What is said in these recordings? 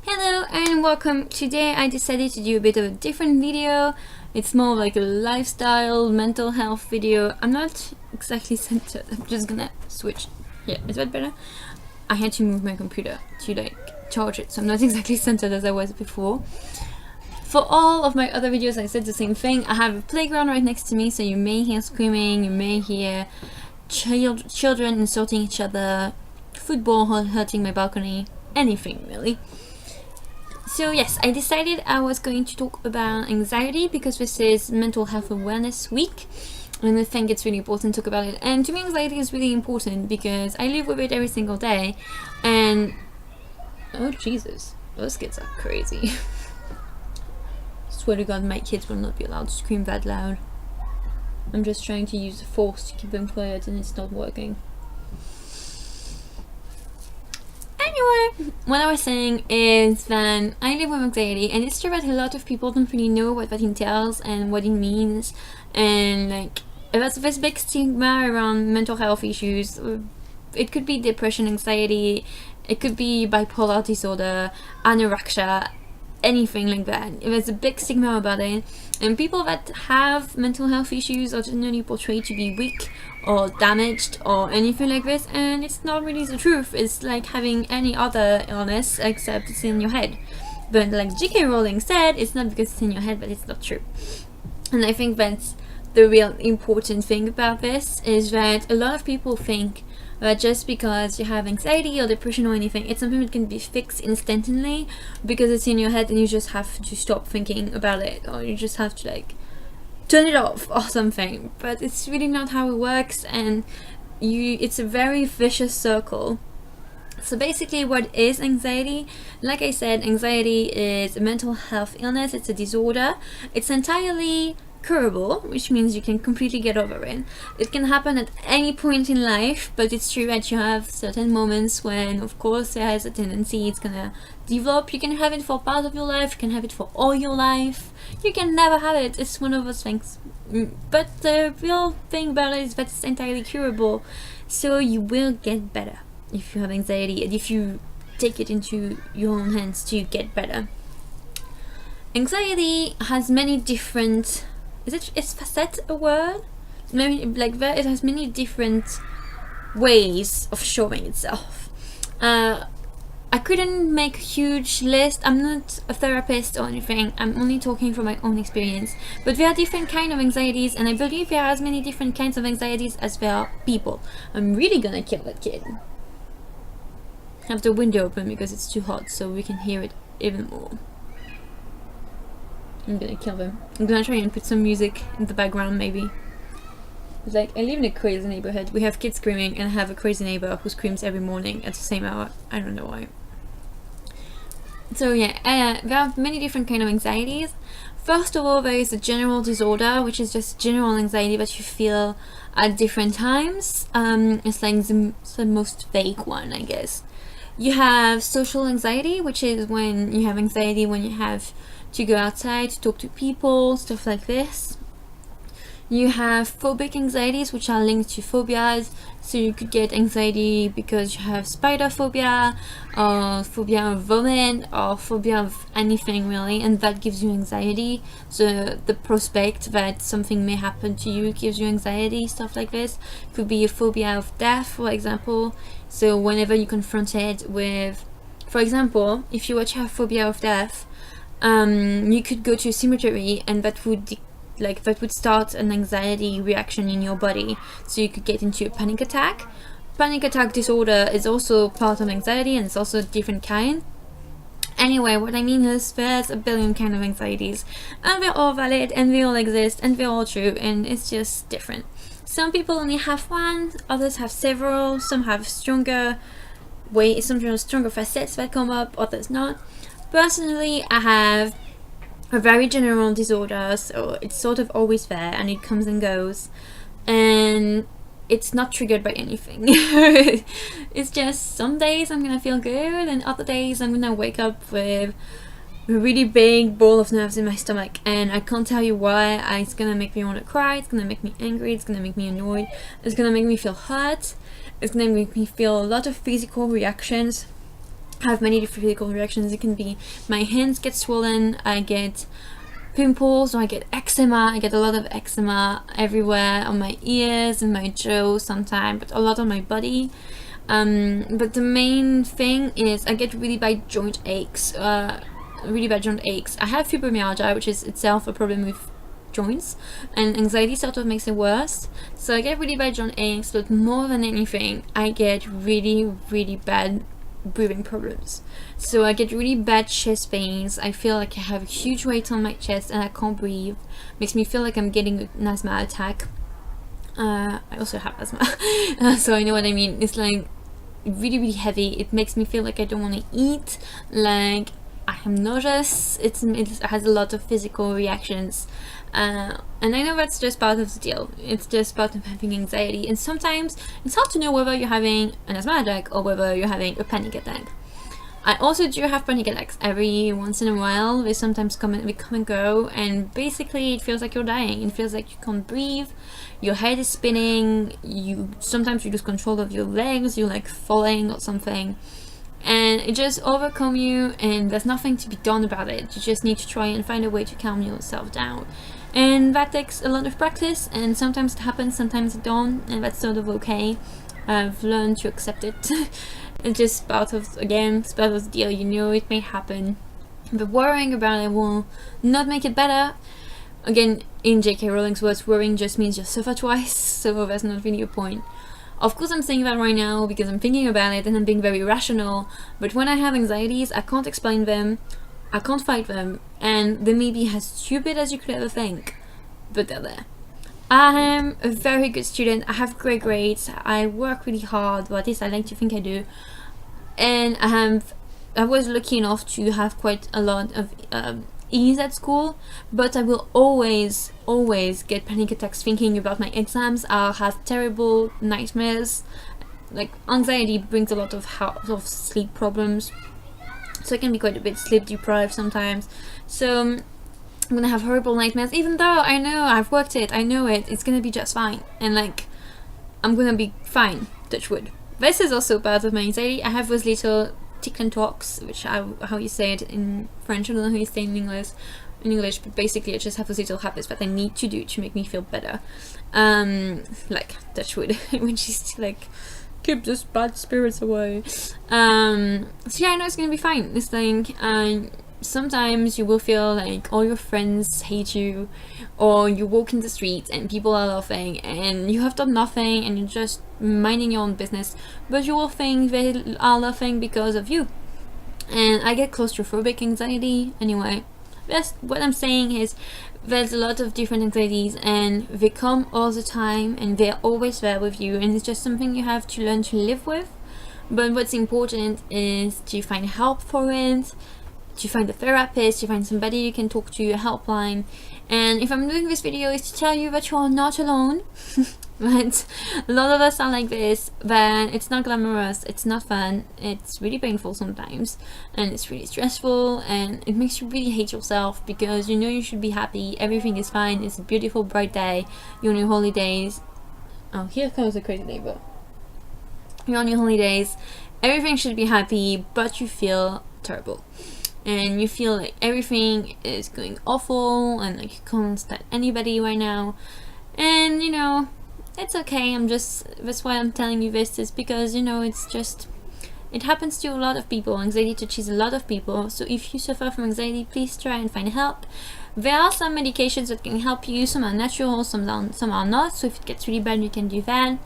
Hello and welcome. Today I decided to do a bit of a different video. It's more like a lifestyle, mental health video. I'm not exactly centered. I'm just gonna switch. Yeah, is that better? I had to move my computer to like charge it, so I'm not exactly centered as I was before. For all of my other videos I said the same thing. I have a playground right next to me, so you may hear screaming, you may hear children insulting each other, football hurting my balcony, anything really. So yes, I decided I was going to talk about anxiety because this is Mental Health Awareness Week and I think it's really important to talk about it. And to me, anxiety is really important because I live with it every single day. And oh Jesus, those kids are crazy. Swear to God, my kids will not be allowed to scream that loud. I'm just trying to use the force to keep them quiet and it's not working. Anyway, what I was saying is that I live with anxiety, and it's true that a lot of people don't really know what that entails and what it means, and like there's this big stigma around mental health issues. It could be depression, anxiety, it could be bipolar disorder, anorexia, anything like that. There's a big stigma about it, and people that have mental health issues are generally portrayed to be weak or damaged or anything like this, and it's not really the truth. It's like having any other illness except it's in your head. But like J.K. Rowling said, it's not because it's in your head, but it's not true. And I think that's the real important thing about this, is that a lot of people think that just because you have anxiety or depression or anything, it's something that can be fixed instantly because it's in your head and you just have to stop thinking about it, or you just have to like turn it off or something. But it's really not how it works, and it's a very vicious circle. So basically, what is anxiety? Like I said, anxiety is a mental health illness. It's a disorder. It's entirely curable, which means you can completely get over it. It can happen at any point in life, but it's true that you have certain moments when, of course, there has a tendency it's gonna develop. You can have it for part of your life, you can have it for all your life, you can never have it. It's one of those things. But the real thing about it is that it's entirely curable, so you will get better if you have anxiety and if you take it into your own hands to get better. Anxiety has many different, is facet a word? Maybe like that. It has many different ways of showing itself. I couldn't make a huge list. I'm not a therapist or anything. I'm only talking from my own experience. But there are different kinds of anxieties, and I believe there are as many different kinds of anxieties as there are people. I'm really gonna kill that kid. Have the window open because it's too hot, so we can hear it even more. I'm gonna kill them. I'm gonna try and put some music in the background, maybe. It's like, I live in a crazy neighborhood. We have kids screaming, and I have a crazy neighbor who screams every morning at the same hour. I don't know why. So yeah, there are many different kinds of anxieties. First of all, there is a general disorder, which is just general anxiety that you feel at different times. It's like the most vague one, I guess. You have social anxiety, which is when you have anxiety when you have to go outside, to talk to people, stuff like this. You have phobic anxieties, which are linked to phobias. So you could get anxiety because you have spider phobia, or phobia of vomit, or phobia of anything really, and that gives you anxiety. So the prospect that something may happen to you gives you anxiety, stuff like this. Could be a phobia of death, for example. So whenever you're confronted with, for example, if you were to have phobia of death, you could go to a cemetery, and that would start an anxiety reaction in your body, so you could get into a panic attack. Panic attack disorder is also part of anxiety, and it's also a different kind. Anyway, what I mean is there's a billion kinds of anxieties, and they're all valid, and they all exist, and they're all true, and it's just different. Some people only have one, others have several, some have stronger facets that come up, others not. Personally, I have a very general disorder, so it's sort of always there and it comes and goes, and it's not triggered by anything. It's just some days I'm gonna feel good and other days I'm gonna wake up with a really big ball of nerves in my stomach, and I can't tell you why. It's gonna make me want to cry, it's gonna make me angry, it's gonna make me annoyed, it's gonna make me feel hurt, it's gonna make me feel a lot of physical reactions. have many different physical reactions. It can be my hands get swollen, I get pimples, or I get eczema. I get a lot of eczema everywhere, on my ears and my jaw sometimes, but a lot on my body. But the main thing is I get really bad joint aches. I have fibromyalgia, which is itself a problem with joints, and anxiety sort of makes it worse. So I get really bad joint aches, but more than anything, I get really bad breathing problems. So I get really bad chest pains. I feel like I have a huge weight on my chest and I can't breathe. Makes me feel like I'm getting an asthma attack. I also have asthma, so I know what I mean. It's like really heavy. It makes me feel like I don't want to eat, like I am nauseous. It has a lot of physical reactions, and I know that's just part of the deal. It's just part of having anxiety, and sometimes it's hard to know whether you're having an asthma attack or whether you're having a panic attack. I also do have panic attacks every once in a while. They sometimes come and go, and basically it feels like you're dying. It feels like you can't breathe, your head is spinning, sometimes you lose control of your legs, you're like falling or something, and it just overcomes you, and there's nothing to be done about it. You just need to try and find a way to calm yourself down, and that takes a lot of practice, and sometimes it happens, sometimes it don't, and that's sort of okay. I've learned to accept it. It's just part of the deal. You know, it may happen, but worrying about it will not make it better. Again, in J.K. Rowling's words, worrying just means you suffer twice, so that's not really a point. Of course I'm saying that right now because I'm thinking about it and I'm being very rational, but when I have anxieties, I can't explain them, I can't fight them, and they may be as stupid as you could ever think, but they're there. I am a very good student, I have great grades, I work really hard, or at least I like to think I do, and I was lucky enough to have quite a lot of ease at school, but I will always get panic attacks thinking about my exams. I'll have terrible nightmares. Like, anxiety brings a lot of sleep problems, so I can be quite a bit sleep deprived sometimes. So I'm gonna have horrible nightmares, even though I know I've worked it, I know it's gonna be just fine, and like I'm gonna be fine, touch wood. This is also part of my anxiety. I have those little tick and talks, which how you say it in French, I don't know how you say it in English, but basically I just have those little habits that I need to do to make me feel better, like touch wood, when she's like, keep those bad spirits away. So yeah, I know it's gonna be fine. It's like, sometimes you will feel like all your friends hate you, or you walk in the street and people are laughing and you have done nothing and you're just minding your own business, but you will think they are laughing because of you. And I get claustrophobic anxiety anyway. That's what I'm saying is there's a lot of different anxieties and they come all the time and they're always there with you, and it's just something you have to learn to live with. But what's important is to find help for it, to find a therapist, to find somebody you can talk to, a helpline. And if I'm doing this video, is to tell you that you are not alone. But a lot of us are like this, but it's not glamorous, it's not fun, it's really painful sometimes, and it's really stressful, and it makes you really hate yourself because you know you should be happy, everything is fine, it's a beautiful bright day, you're on your holidays. Oh, here comes a crazy neighbor. You're on your holidays, everything should be happy, but you feel terrible. And you feel like everything is going awful and like you can't stand anybody right now. And you know, it's okay. That's why I'm telling you this, is because you know, it happens to a lot of people. Anxiety touches a lot of people. So if you suffer from anxiety, please try and find help. There are some medications that can help you. Some are natural, some are not. So if it gets really bad, you can do that.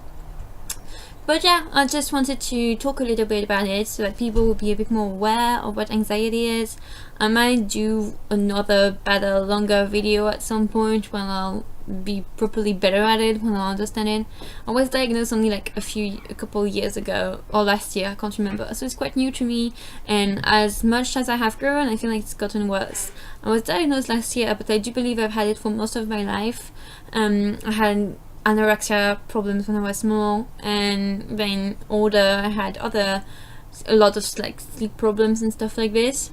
But yeah, I just wanted to talk a little bit about it so that people will be a bit more aware of what anxiety is. I might do another better, longer video at some point when I'll be properly better at it, when I'll understand it. I was diagnosed only like a couple years ago, or last year, I can't remember, so it's quite new to me, and as much as I have grown, I feel like it's gotten worse. I was diagnosed last year, but I do believe I've had it for most of my life. I had anorexia problems when I was small, and then older I had a lot of like sleep problems and stuff like this.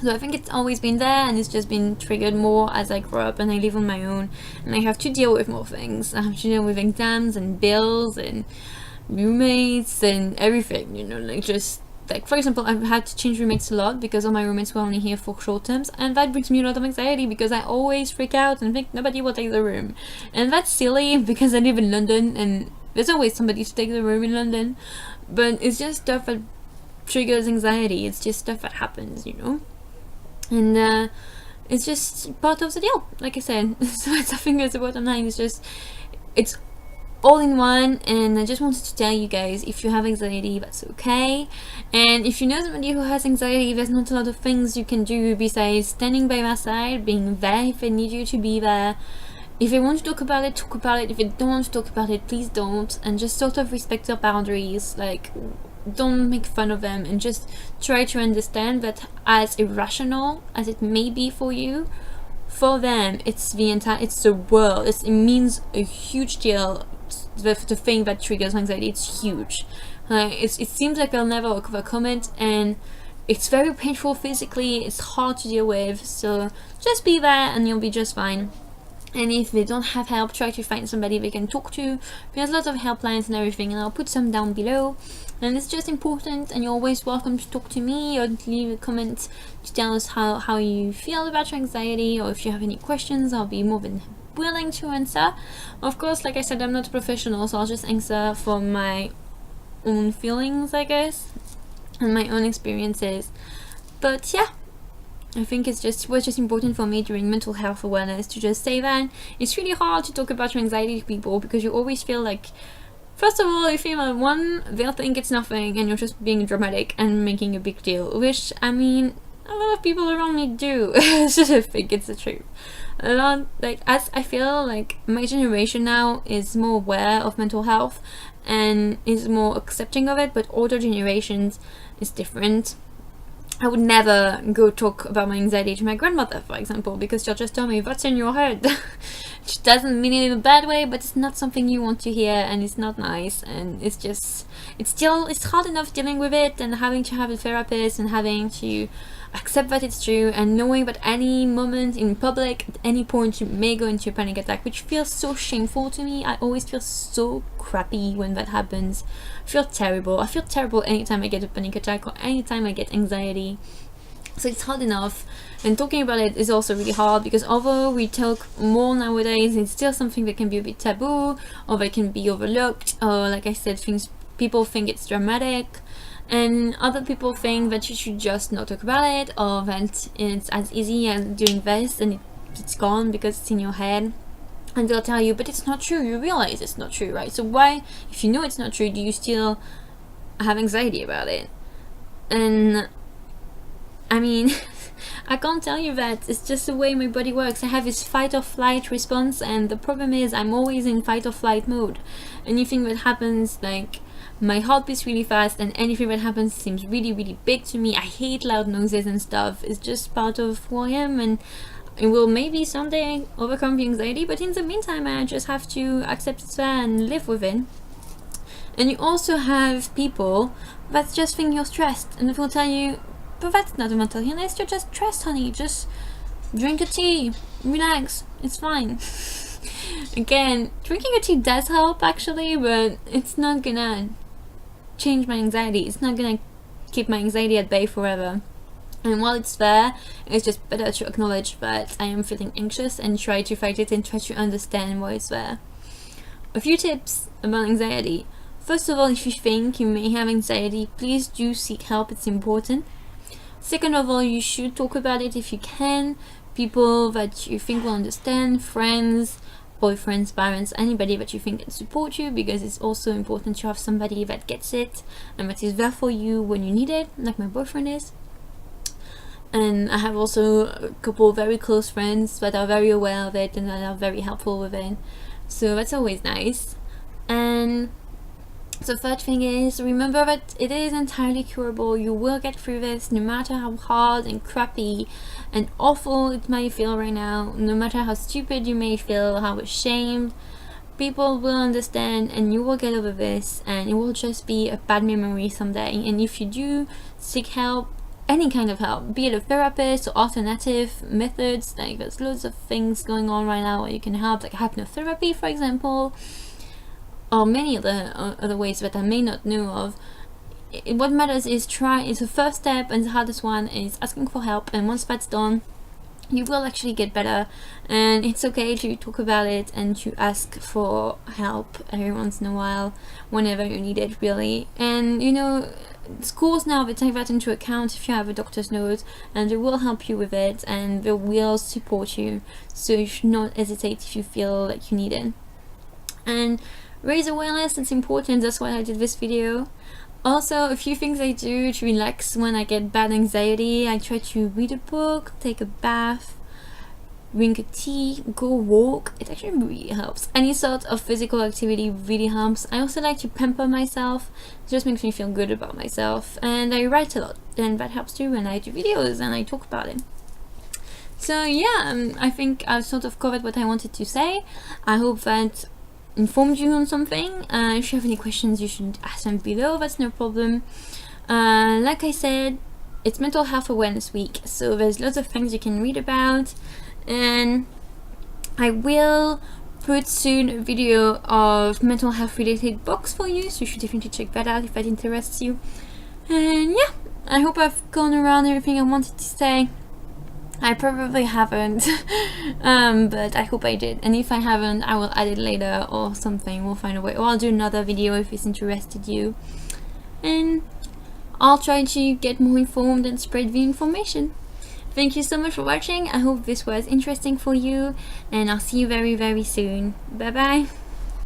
So I think it's always been there, and it's just been triggered more as I grow up and I live on my own, and I have to deal with more things. I have to deal with exams and bills and roommates and everything, you know, like just like for example, I've had to change roommates a lot because all my roommates were only here for short terms, and that brings me a lot of anxiety because I always freak out and think nobody will take the room, and that's silly because I live in London and there's always somebody to take the room in London, but it's just stuff that triggers anxiety. It's just stuff that happens, you know, and it's just part of the deal, like I said. So I think that's the bottom line. It's all in one, and I just wanted to tell you guys, if you have anxiety, that's okay. And if you know somebody who has anxiety, there's not a lot of things you can do besides standing by their side, being there if they need you to be there. If they want to talk about it, talk about it. If they don't want to talk about it, please don't, and just sort of respect their boundaries. Like, don't make fun of them, and just try to understand that as irrational as it may be for you, for them it's the world. It means a huge deal. The thing that triggers anxiety, it's huge. It seems like they'll never overcome it, and it's very painful physically. It's hard to deal with, so just be there and you'll be just fine. And if they don't have help, try to find somebody they can talk to. There's lots of helplines and everything, and I'll put some down below. And it's just important, and you're always welcome to talk to me or leave a comment to tell us how you feel about your anxiety, or if you have any questions, I'll be more than willing to answer. Of course, like I said, I'm not a professional, so I'll just answer from my own feelings, I guess, and my own experiences. But yeah, I think it was just important for me during mental health awareness to just say that it's really hard to talk about your anxiety to people, because you always feel like, first of all, you feel like, one, they'll think it's nothing and you're just being dramatic and making a big deal, which, I mean, a lot of people around me do. I think it's the truth. A lot, like, as I feel like my generation now is more aware of mental health and is more accepting of it, but older generations is different. I would never go talk about my anxiety to my grandmother, for example, because she'll just tell me, what's in your head? She doesn't mean it in a bad way, but it's not something you want to hear, and it's not nice, and it's hard enough dealing with it and having to have a therapist and having to accept that it's true, and knowing that any moment in public, at any point, you may go into a panic attack, which feels so shameful to me. I always feel so crappy when that happens. I feel terrible. I feel terrible anytime I get a panic attack or anytime I get anxiety. So it's hard enough, and talking about it is also really hard, because although we talk more nowadays, it's still something that can be a bit taboo, or that can be overlooked, or, like I said, people think it's dramatic, and other people think that you should just not talk about it, or that it's as easy as doing this and it's gone because it's in your head. And they'll tell you, but it's not true. You realize it's not true, right? So why, if you know it's not true, do you still have anxiety about it? And I mean, I can't tell you that. It's just the way my body works. I have this fight or flight response, and the problem is I'm always in fight or flight mode. Anything that happens, like, my heart beats really fast, and anything that happens seems really, really big to me. I hate loud noises and stuff. It's just part of who I am, and it will maybe someday overcome the anxiety, but in the meantime I just have to accept it and live with it. And you also have people that just think you're stressed, and they will tell you, but that's not a mental illness, you're just stressed, honey, just drink a tea, relax, it's fine. Again, drinking a tea does help actually, but it's not gonna change my anxiety. It's not gonna keep my anxiety at bay forever. And while it's there, it's just better to acknowledge that I am feeling anxious and try to fight it and try to understand why it's there. A few tips about anxiety. First of all, if you think you may have anxiety, please do seek help, it's important. Second of all, you should talk about it if you can. People that you think will understand, friends, boyfriends, parents, anybody that you think can support you, because it's also important to have somebody that gets it and that is there for you when you need it, like my boyfriend is. And I have also a couple very close friends that are very aware of it and that are very helpful with it, so that's always nice. And the third thing is, remember that it is entirely curable. You will get through this, no matter how hard and crappy and awful it may feel right now, no matter how stupid you may feel, how ashamed. People will understand, and you will get over this, and it will just be a bad memory someday. And if you do seek help, any kind of help, be it a therapist or alternative methods, like there's loads of things going on right now where you can help, like hypnotherapy, for example, or many other ways that I may not know of. what matters is try is the first step, and the hardest one is asking for help, and once that's done, you will actually get better. And it's okay to talk about it and to ask for help every once in a while whenever you need it, really. And you know, schools now, they take that into account if you have a doctor's note, and they will help you with it, and they will support you, so you should not hesitate if you feel like you need it. And raise awareness, it's important, that's why I did this video. Also, a few things I do to relax when I get bad anxiety: I try to read a book, take a bath, drink a tea, go walk. It actually really helps. Any sort of physical activity really helps. I also like to pamper myself. It just makes me feel good about myself. And I write a lot, and that helps too, and I do videos and I talk about it. So yeah, I think I've sort of covered what I wanted to say. I hope that informed you on something. If you have any questions, you should ask them below, that's no problem. Like I said, it's Mental Health Awareness Week, so there's lots of things you can read about, and I will put soon a video of mental health related books for you, so you should definitely check that out if that interests you. And yeah, I hope I've gone around everything I wanted to say. I probably haven't, but I hope I did, and if I haven't, I will add it later or something. We'll find a way, or I'll do another video if it's interested you, and I'll try to get more informed and spread the information. Thank you so much for watching. I hope this was interesting for you, and I'll see you very, very soon. Bye bye.